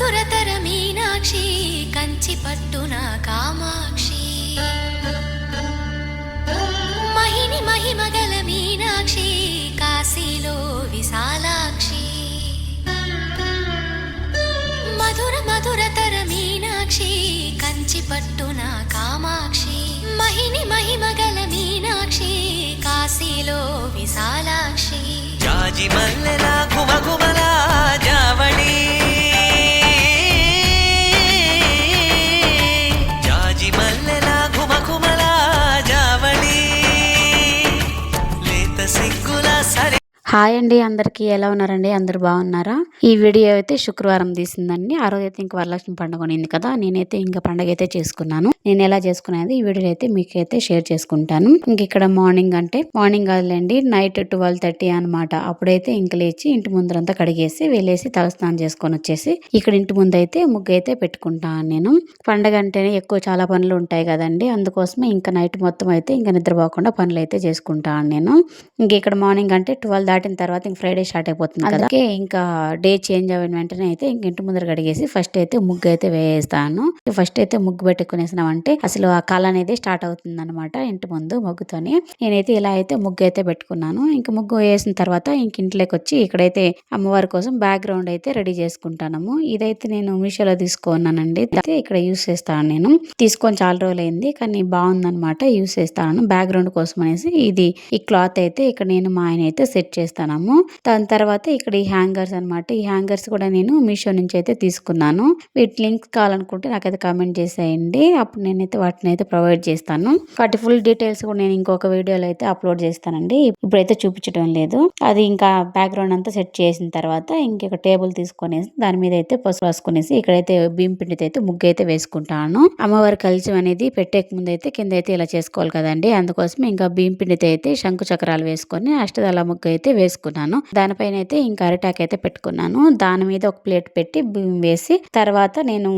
మధురతర మీనాక్షి కంచి పట్టున కామాక్షి మహిని మహిమగల మీనాక్షి కాశీలో విశాలాక్షి మధుర మధురతర మీనాక్షి కంచి పట్టున కామాక్షి మహిని మహిమగల మీనాక్షి కాశీలో విశాలాక్షి జాజి మల్లెల గుమగుమల జావళి జాజి మల్లెల గుమగుమల జావళి లేత సిగ్గుల సరే. హాయ్ అండి, అందరికీ ఎలా ఉన్నారండి? అందరు బాగున్నారా? ఈ వీడియో అయితే శుక్రవారం తీసిందండి. ఆ రోజు అయితే ఇంకా వరలక్ష్మి పండుగ ఉంది కదా, నేనైతే ఇంకా పండుగ అయితే చేసుకున్నాను. నేను ఎలా చేసుకునేది ఈ వీడియో అయితే మీకైతే షేర్ చేసుకుంటాను. ఇంక ఇక్కడ మార్నింగ్ కాదులేండి, నైట్ 12:30 అనమాట. అప్పుడైతే ఇంక లేచి ఇంటి ముందరంతా కడిగేసి వెళ్ళేసి తలస్నానం చేసుకొని వచ్చేసి ఇక్కడ ఇంటి ముందు అయితే ముగ్గు అయితే పెట్టుకుంటాను. నేను పండగ అంటేనే ఎక్కువ చాలా పనులు ఉంటాయి కదండి, అందుకోసమే ఇంకా నైట్ మొత్తం అయితే ఇంకా నిద్రపోకుండా పనులు అయితే చేసుకుంటాను నేను. ఇంక ఇక్కడ మార్నింగ్ అంటే 12 దాటిన తర్వాత ఇంక ఫ్రైడే స్టార్ట్ అయిపోతుంది కదా, ఇంకా డే చేంజ్ అయిన వెంటనే అయితే ఇంక ఇంటి ముందర కడిగేసి ఫస్ట్ అయితే ముగ్గు అయితే వేస్తాను. ఫస్ట్ అయితే ముగ్గు పెట్టుకునేసినామంటే అసలు ఆ కళ అనేది స్టార్ట్ అవుతుంది అనమాట ఇంటి ముందు ముగ్గుతోని. నేనైతే ఇలా అయితే ముగ్గు అయితే పెట్టుకున్నాను. ఇంక ముగ్గు వేసిన తర్వాత ఇంక ఇంట్లోకి వచ్చి ఇక్కడైతే అమ్మవారి కోసం బ్యాక్గ్రౌండ్ అయితే రెడీ చేసుకుంటాము. ఇదైతే నేను మీషోలో తీసుకున్నానండి. అయితే ఇక్కడ యూస్ చేస్తాను. నేను తీసుకొని చాలా రోజులు అయింది కానీ బాగుందనమాట, యూస్ చేస్తాను బ్యాక్గ్రౌండ్ కోసం అనేసి. ఈ క్లాత్ అయితే ఇక్కడ నేను మా ఆయన అయితే సెట్ చేస్తాను. దాని తర్వాత ఇక్కడ ఈ హ్యాంగర్స్ అనమాట. ఈ హ్యాంగర్స్ కూడా నేను మీషో నుంచి అయితే తీసుకున్నాను. వీటి లింక్ కావాలనుకుంటే నాకైతే కామెంట్ చేసేయండి, అప్పుడు నేనైతే వాటిని అయితే ప్రొవైడ్ చేస్తాను. వాటి ఫుల్ డీటెయిల్స్ కూడా నేను ఇంకొక వీడియోలో అయితే అప్లోడ్ చేస్తానండి, ఇప్పుడైతే చూపించడం లేదు. అది ఇంకా బ్యాక్గ్రౌండ్ అంతా సెట్ చేసిన తర్వాత ఇంకొక టేబుల్ తీసుకునేసి దాని మీద అయితే పసుపు రాసుకునేసి ఇక్కడైతే బియ్యం పిండితో అయితే ముగ్గు అయితే వేసుకుంటాను. అమ్మవారి కలశం అనేది పెట్టేక ముందు అయితే కింద అయితే ఇలా చేసుకోవాలి కదండి, అందుకోసం ఇంకా బియ్యం పిండితో అయితే శంకు చక్రాలు వేసుకొని అష్టదళ ముగ్గు అయితే వేసుకున్నాను. దానిపైన అయితే ఇంకా అరిటాకు అయితే పెట్టుకున్నాను. దాని మీద ఒక ప్లేట్ పెట్టి బియ్యం వేసి తర్వాత నేను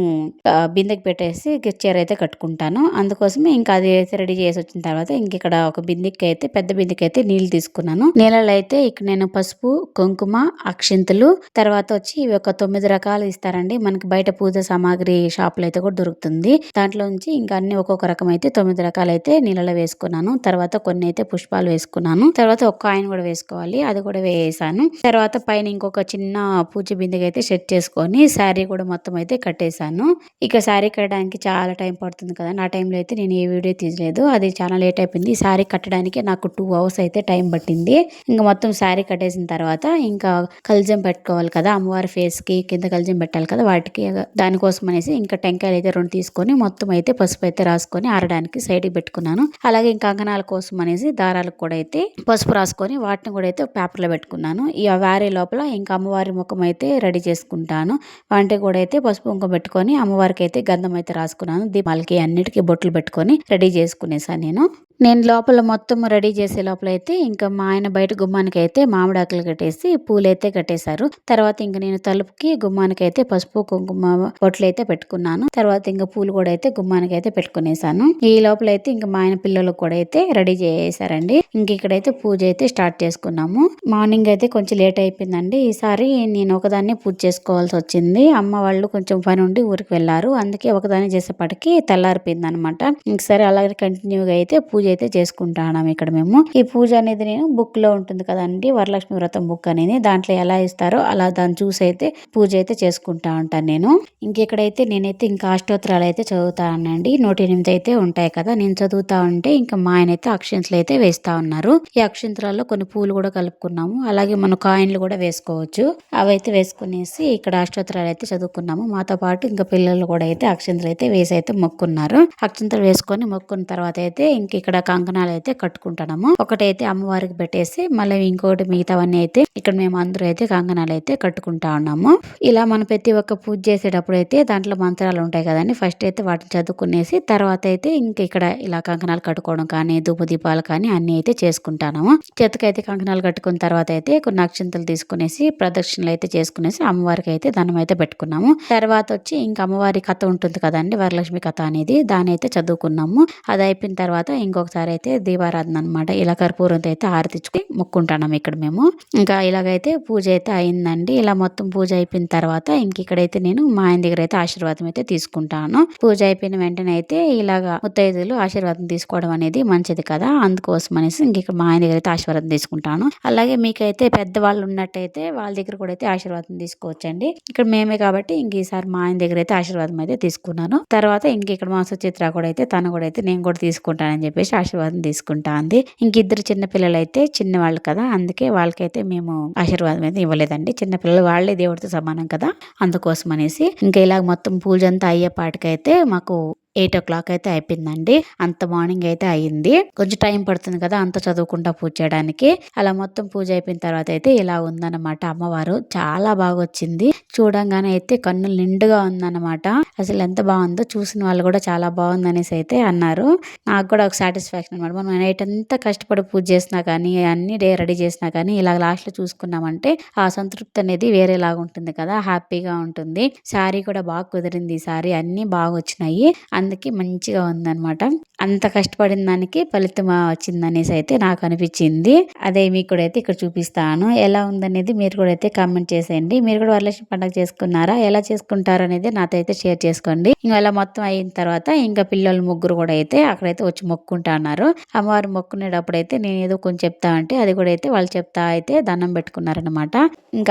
బిందెకి పెట్టేసి చీర అయితే కట్టుకుంటాను. అందుకోసమే ఇంకా అది అయితే రెడీ చేసి వచ్చిన తర్వాత ఇంక ఇక్కడ ఒక బిందెకి అయితే పెద్ద బిందెకి అయితే నీళ్లు తీసుకున్నాను. నీళ్ళలో అయితే ఇక్కడ నేను పసుపు, కుంకుమ, అక్షింతలు, తర్వాత వచ్చి ఇవి ఒక 9 రకాలు ఇస్తారండి మనకి బయట పూజ సామాగ్రి షాపులో అయితే కూడా దొరుకుతుంది. దాంట్లో నుంచి ఇంకా అన్ని ఒక్కొక్క రకం అయితే 9 రకాలు అయితే నీళ్ళలో వేసుకున్నాను. తర్వాత కొన్ని అయితే పుష్పాలు వేసుకున్నాను. తర్వాత ఒక కాయిన్ కూడా వేసుకోవాలి, అది కూడా వేసాను. తర్వాత పైన ఇంకొక చిన్న పూజ బిందెకి అయితే సెట్ చేసుకొని శారీ కూడా మొత్తం అయితే కట్టేశాను. ఇక శారీ కట్టడానికి చాలా టైం పడుతుంది కదా, నా టైంలో అయితే నేను ఏ వీడియో తీయలేదు, అది చాలా లేట్ అయిపోయింది. ఈ శారీ కట్టడానికి నాకు 2 hours అయితే టైం పట్టింది. ఇంకా మొత్తం శారీ కట్టేసిన తర్వాత ఇంకా కల్జం పెట్టుకోవాలి కదా, అమ్మవారి ఫేస్ కి కింద కల్జం పెట్టాలి కదా, వాటికి దానికోసం అనేసి ఇంకా టెంకాయలు అయితే 2 తీసుకొని మొత్తం అయితే పసుపు అయితే రాసుకొని ఆరడానికి సైడ్ కి పెట్టుకున్నాను. అలాగే ఇంకా కంకణాల కోసం అనేసి దారాలకు కూడా అయితే పసుపు రాసుకొని వాటిని కూడా అయితే పేపర్లో పెట్టుకున్నాను. ఈ వారి లోపల ఇంకా అమ్మవారి ముఖం అయితే రెడీ చేసుకుంటాను. వాటి కూడా అయితే పసుపు కుంకుమ పెట్టుకొని అమ్మవారికి అయితే గంధం అయితే రాసుకున్నాను. దీపాలకి అన్నిటికీ బొట్లు పెట్టుకొని రెడీ చేసుకునేసాను. నేను లోపల మొత్తం రెడీ చేసే లోపల అయితే ఇంకా మా ఆయన బయట గుమ్మానికి అయితే మామిడాకులు కట్టేసి పూలు అయితే కట్టేశారు. తర్వాత ఇంకా నేను తలుపుకి గుమ్మానికి అయితే పసుపు కుంకుమ బొట్లు అయితే పెట్టుకున్నాను. తర్వాత ఇంకా పూలు కూడా అయితే గుమ్మానికి అయితే పెట్టుకునేసాను. ఈ లోపల అయితే ఇంకా మా ఆయన పిల్లలకు కూడా అయితే రెడీ చేశారండి. ఇంక ఇక్కడైతే పూజ అయితే స్టార్ట్ చేసుకున్నాము. మార్నింగ్ అయితే కొంచెం లేట్ అయిపోయిందండి. ఈసారి నేను ఒకదాన్ని పూజ చేసుకోవాల్సి వచ్చింది. అమ్మ వాళ్ళు కొంచెం పని ఉండి ఊరికి వెళ్ళారు, అందుకే ఒకదాన్ని చేసేపటికి తెల్లారిపోయింది అనమాట. ఇంకసారి అలాగే కంటిన్యూగా అయితే పూజ అయితే చేసుకుంటాను. ఇక్కడ మేము ఈ పూజ అనేది నేను బుక్ లో ఉంటుంది కదండి, వరలక్ష్మి వ్రతం బుక్ అనేది, దాంట్లో ఎలా ఇస్తారో అలా దాన్ని చూసి అయితే పూజ అయితే చేసుకుంటా ఉంటాను నేను. ఇంకెక్కడైతే నేనైతే ఇంకా అష్టోత్తరాలు అయితే చదువుతానండి. 108 అయితే ఉంటాయి కదా, నేను చదువుతా ఉంటే ఇంకా మా ఆయన అయితే అక్షింతలు అయితే వేస్తా ఉన్నారు. ఈ అక్షింతరాల్లో కొన్ని పూలు కూడా కలుపుకున్నాము, అలాగే మన కాయిన్లు కూడా వేసుకోవచ్చు. అవైతే వేసుకునేసి ఇక్కడ అష్టోత్తరాలు అయితే చదువుకున్నాము. మాతో పాటు ఇంకా పిల్లలు కూడా అయితే అక్షింతలు అయితే వేసి అయితే మొక్కున్నారు. అక్షింతలు వేసుకొని మొక్కున్న తర్వాత అయితే ఇంక ఇక్కడ కంకణాలు అయితే కట్టుకుంటున్నాము. ఒకటైతే అమ్మవారికి పెట్టేసి మళ్ళీ ఇంకోటి మిగతావన్నీ అయితే ఇక్కడ మేము అందరూ అయితే కంకణాలు అయితే కట్టుకుంటా ఉన్నాము. ఇలా మన ప్రతి ఒక్క పూజ చేసేటప్పుడు అయితే దాంట్లో మంత్రాలు ఉంటాయి కదండి, ఫస్ట్ అయితే వాటిని చదువుకునేసి తర్వాత అయితే ఇంక ఇక్కడ ఇలా కంకణాలు కట్టుకోవడం కానీ ధూప దీపాలు కానీ అన్ని అయితే చేసుకుంటాము. చేతికైతే కంకణాలు కట్టుకున్న తర్వాత అయితే కొన్ని అక్షింతలు తీసుకునేసి ప్రదక్షిణలు అయితే చేసుకునేసి అమ్మవారికి అయితే దండం అయితే పెట్టుకున్నాము. తర్వాత వచ్చి ఇంకా అమ్మవారి కథ ఉంటుంది కదండి, వరలక్ష్మి కథ అనేది, దాని అయితే చదువుకున్నాము. అది అయిపోయిన తర్వాత ఇంకొక ఒకసారి అయితే దీపారాధన అనమాట. ఇలా కర్పూరంతో అయితే హారతిచ్చుకుని మొక్కుంటున్నాం ఇక్కడ మేము. ఇంకా ఇలాగైతే పూజ అయితే అయిందండి. ఇలా మొత్తం పూజ అయిపోయిన తర్వాత ఇక్కడైతే నేను మా ఆయన దగ్గర అయితే ఆశీర్వాదం అయితే తీసుకుంటాను. పూజ అయిపోయిన వెంటనే అయితే ఇలాగా ముత్తైదులు ఆశీర్వాదం తీసుకోవడం అనేది మంచిది కదా, అందుకోసం అనేసి ఇక్కడ మా ఆయన దగ్గర అయితే ఆశీర్వాదం తీసుకుంటాను. అలాగే మీకైతే పెద్దవాళ్ళు ఉన్నట్టయితే వాళ్ళ దగ్గర కూడా అయితే ఆశీర్వాదం తీసుకోవచ్చండి. ఇక్కడ మేమే కాబట్టి ఈసారి మా ఆయన దగ్గర అయితే ఆశీర్వాదం అయితే తీసుకున్నాను. తర్వాత ఇక్కడ మా సుచిత్ర కూడా అయితే తను కూడా అయితే నేను కూడా తీసుకుంటానని చెప్పేసి ఆశీర్వాదం తీసుకుంటా అంది. ఇద్దరు చిన్న పిల్లలు అయితే చిన్నవాళ్ళు కదా, అందుకే వాళ్ళకైతే మేము ఆశీర్వాదం అయితే ఇవ్వలేదండి. చిన్నపిల్లలు వాళ్ళే దేవుడితో సమానం కదా, అందుకోసం అనేసి ఇలా మొత్తం పూజ అంతా అయ్యేపాటికైతే మాకు 8 o'clock అయితే అయిపోయిందండి. అంత మార్నింగ్ అయితే అయ్యింది. కొంచెం టైం పడుతుంది కదా అంత చదువుకుంటా పూజ చేయడానికి. అలా మొత్తం పూజ అయిపోయిన తర్వాత అయితే ఇలా ఉందన్నమాట అమ్మవారు. చాలా బాగా వచ్చింది. చూడంగానే అయితే కన్నులు నిండుగా ఉందన్నమాట. అసలు ఎంత బాగుందో చూసిన వాళ్ళు కూడా చాలా బాగుంది అనేసి అయితే అన్నారు. నాకు కూడా ఒక సాటిస్ఫాక్షన్ అనమాట. మనం నైట్ అంతా కష్టపడి పూజ చేసినా కానీ అన్ని రెడీ చేసినా కానీ ఇలా లాస్ట్ లో చూసుకున్నామంటే ఆ సంతృప్తి అనేది వేరేలాగా ఉంటుంది కదా, హ్యాపీగా ఉంటుంది. శారీ కూడా బాగా కుదిరింది. ఈ సారీ అన్ని బాగా వచ్చినాయి. అందుకే మంచిగా ఉందన్నమాట. అంత కష్టపడిన దానికి ఫలితం వచ్చిందనేసి అయితే నాకు అనిపించింది. అదే మీకు కూడా అయితే ఇక్కడ చూపిస్తాను. ఎలా ఉందనేది మీరు కూడా అయితే కామెంట్ చేసేయండి. మీరు కూడా వరలక్ష్మి పండుగ చేసుకున్నారా, ఎలా చేసుకుంటారు అనేది నాతో అయితే షేర్ చేసుకోండి. ఇలా మొత్తం అయిన తర్వాత పిల్లలు ముగ్గురు కూడా అయితే అక్కడైతే వచ్చి మొక్కుంటా అన్నారు. అమ్మవారు మొక్కునేటప్పుడు అయితే నేను ఏదో కొంచెం చెప్తా అంటే అది కూడా అయితే వాళ్ళు చెప్తా అయితే దండం పెట్టుకున్నారనమాట.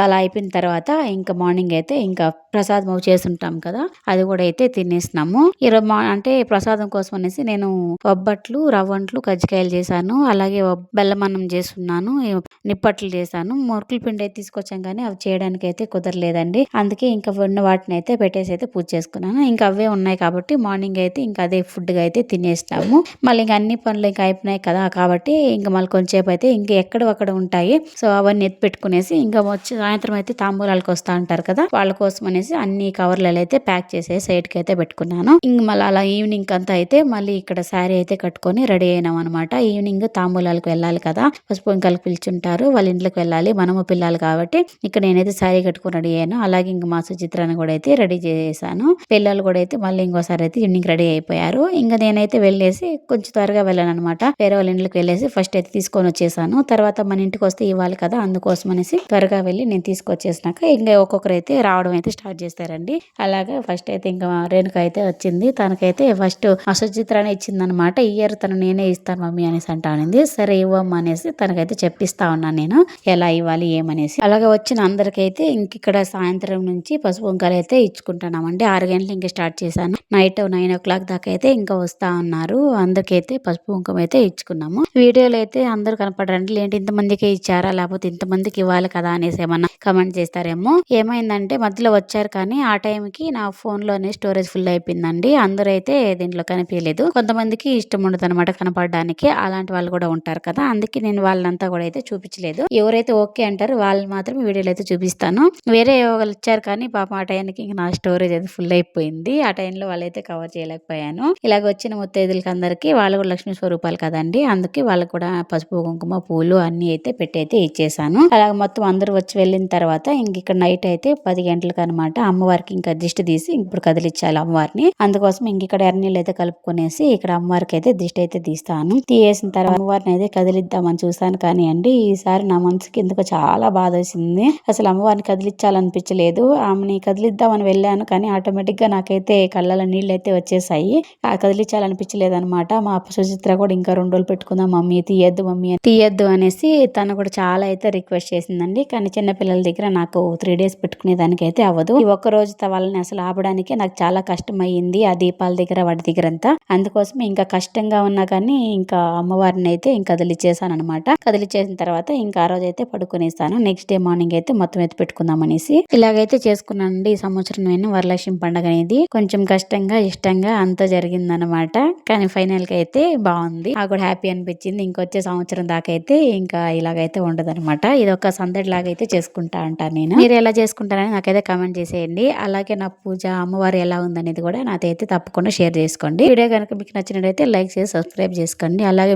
అలా అయిపోయిన తర్వాత మార్నింగ్ అయితే ప్రసాదం చేస్తుంటాం కదా, అది కూడా అయితే తినేసినాము. ఈరోజు అంటే ప్రసాదం కోసం అనేసి నేను ఒబ్బట్లు, రవ్వంట్లు, కజ్జికాయలు చేశాను. అలాగే బెల్లమన్నం చేస్తున్నాను, నిప్పట్లు చేశాను. మురుకుల పిండి అయితే తీసుకొచ్చాం కానీ అవి చేయడానికి అయితే కుదరలేదండి. అందుకే ఉన్న వాటిని అయితే పెట్టేసి అయితే పూజ చేసుకున్నాను. అవే ఉన్నాయి కాబట్టి మార్నింగ్ అయితే అదే ఫుడ్ గా అయితే తినేస్తాము. మళ్ళీ అన్ని పనులు అయిపోయినాయి కదా కాబట్టి మళ్ళీ కొంచెంసేపు అయితే ఎక్కడ ఉంటాయి. సో అవన్నీ ఎత్తి పెట్టుకునేసి వచ్చి సాయంత్రం అయితే తాంబూలాలకు వస్తా ఉంటారు కదా, వాళ్ళ కోసం అనేసి అన్ని కవర్లలో అయితే ప్యాక్ చేసి సైడ్ కి అయితే పెట్టుకున్నాను. మళ్ళీ అలా ఈవినింగ్ అంతా అయితే మళ్ళీ ఇక్కడ శారీ అయితే కట్టుకొని రెడీ అయినాం అనమాట. ఈవినింగ్ తాంబూలాలకు వెళ్ళాలి కదా, పసుపు ఇంకలకు పిలుచుంటారు, వాళ్ళ ఇంట్లోకి వెళ్ళాలి. మనము పిల్లలు కాబట్టి ఇక్కడ నేనైతే శారీ కట్టుకొని రెడీ అయ్యాను. అలాగే మా సుచిత్రాన్ని కూడా అయితే రెడీ చేశాను. పిల్లలు కూడా అయితే మళ్ళీ ఇంకోసారి అయితే ఈవినింగ్ రెడీ అయిపోయారు. నేనైతే వెళ్ళేసి కొంచెం త్వరగా వెళ్ళాను అనమాట. వేరే వాళ్ళ ఇంట్లోకి వెళ్ళేసి ఫస్ట్ అయితే తీసుకొని వచ్చేసాను. తర్వాత మన ఇంటికి వస్తే ఇవ్వాలి కదా, అందుకోసం అనేసి త్వరగా వెళ్ళి నేను తీసుకొచ్చేసినాక ఒక్కొక్కరు అయితే రావడం అయితే స్టార్ట్ చేస్తారండి. అలాగే ఫస్ట్ అయితే రేణుక అయితే వచ్చింది. తనకైతే ఫస్ట్ సుచిత్రానే ఇచ్చింది అనమాట. ఇయర్ తను నేనే ఇస్తాను మమ్మీ అనేసి అంటానింది. సరే ఇవ్వమ్మా అనేసి తనకైతే చెప్పిస్తా ఉన్నాను నేను ఎలా ఇవ్వాలి ఏమనేసి. అలాగే వచ్చిన అందరికైతే ఇక్కడ సాయంత్రం నుంచి పసుపు కుంకాలు అయితే ఇచ్చుకుంటున్నామండి. 6 గంటలు స్టార్ట్ చేశాను. నైట్ 9 o'clock దాకా అయితే వస్తా ఉన్నారు. అందరికైతే పసుపు కుంకుమ అయితే ఇచ్చుకున్నాము. వీడియోలో అయితే అందరూ కనపడరండి. ఏంటి ఇంతమందికి ఇచ్చారా లేకపోతే ఇంతమందికి ఇవ్వాలి కదా అనేసి ఏమన్నా కమెంట్ చేస్తారేమో. ఏమైందంటే మధ్యలో వచ్చారు కానీ ఆ టైంకి నా ఫోన్ లోనే స్టోరేజ్ ఫుల్ అయిపోయిందండి. అందరూ అయితే దీంట్లో కనిపించలేదు. కొంతమందికి ఇష్టం ఉండదు అనమాట కనపడడానికి, అలాంటి వాళ్ళు కూడా ఉంటారు కదా, అందుకే నేను వాళ్ళంతా కూడా అయితే చూపించలేదు. ఎవరైతే ఓకే అంటారో వాళ్ళు మాత్రం వీడియోలో అయితే చూపిస్తాను. వేరే వాళ్ళు ఇచ్చారు కానీ పాప ఆ టైంకి నా స్టోరేజ్ అయితే ఫుల్ అయిపోయింది. ఆ టైంలో వాళ్ళైతే కవర్ చేయలేకపోయాను. ఇలాగ వచ్చిన ముత్తైదులకి అందరికి వాళ్ళు కూడా లక్ష్మీ స్వరూపాలు కదండి, అందుకే వాళ్ళకు కూడా పసుపు కుంకుమ పూలు అన్ని అయితే పెట్టి అయితే ఇచ్చేసాను. అలాగ మొత్తం అందరూ వచ్చి వెళ్ళిన తర్వాత ఇక్కడ నైట్ అయితే 10 గంటలకు అనమాట అమ్మవారికి దిష్టి తీసి ఇప్పుడు కదిలిచ్చాలి అమ్మవారిని. అందుకోసం ఇక్కడ ఎర్రనీళ్ళు అయితే కలుపుకొనేసి ఇక్కడ అమ్మవారికి అయితే దిష్టి అయితే తీస్తాను. తీసిన తర్వాత అమ్మవారిని అయితే కదిలిద్దామని చూసాను కానీ ఈసారి నా మనసుకి ఎందుకో చాలా బాధ వేసింది. అసలు అమ్మవారిని కదిలించాలనిపించలేదు. ఆమెని కదిలిద్దామని వెళ్ళాను కానీ ఆటోమేటిక్ గా నాకైతే కళ్ళలో నీళ్ళు అయితే వచ్చేసాయి. కదిలించాలనిపించలేదు అనమాట. మా సుచిత్ర కూడా ఇంకా 2 రోజులు పెట్టుకుందాం మమ్మీ, తీయద్దు అనేసి తను కూడా చాలా అయితే రిక్వెస్ట్ చేసిందండి. కానీ చిన్నపిల్లల దగ్గర నాకు 3 days పెట్టుకునే దానికి అయితే అవ్వదు. ఈ ఒక్క రోజు వాళ్ళని అసలు ఆపడానికి నాకు చాలా కష్టం అయ్యింది. ఆ దీపాల దగ్గర వాటి దగ్గర అంతా. అందుకోసం కష్టంగా ఉన్నా కానీ అమ్మవారిని అయితే కదిలిచ్చేసాను అనమాట. కదిలిచ్చేసిన తర్వాత ఆ రోజు అయితే పడుకునేస్తాను. నెక్స్ట్ డే మార్నింగ్ అయితే మొత్తం ఎత్తి పెట్టుకుందాం అనేసి ఇలాగైతే చేసుకున్నానండి. ఈ సంవత్సరం నేను వరలక్ష్మి పండుగ అనేది కొంచెం కష్టంగా ఇష్టంగా అంతా జరిగిందనమాట. కానీ ఫైనల్ గా అయితే బాగుంది. నాకు కూడా హ్యాపీ అనిపించింది. ఇంకొచ్చే సంవత్సరం దాకా అయితే ఇలాగైతే ఉండదనమాట. ఇది ఒక సందడి లాగా అయితే చేసుకుంటా అంటాను నేను. మీరు ఎలా చేసుకుంటారని నాకైతే కామెంట్ చేసేయండి. అలాగే నా పూజ అమ్మవారు ఎలా ఉందనేది కూడా నాతో అయితే తప్పకుండా షేర్ చేసుకోండి. వీడియో కనుక మీకు నచ్చినట్లయితే లైక్ చేసి సబ్స్క్రైబ్ చేసుకోండి. అలాగే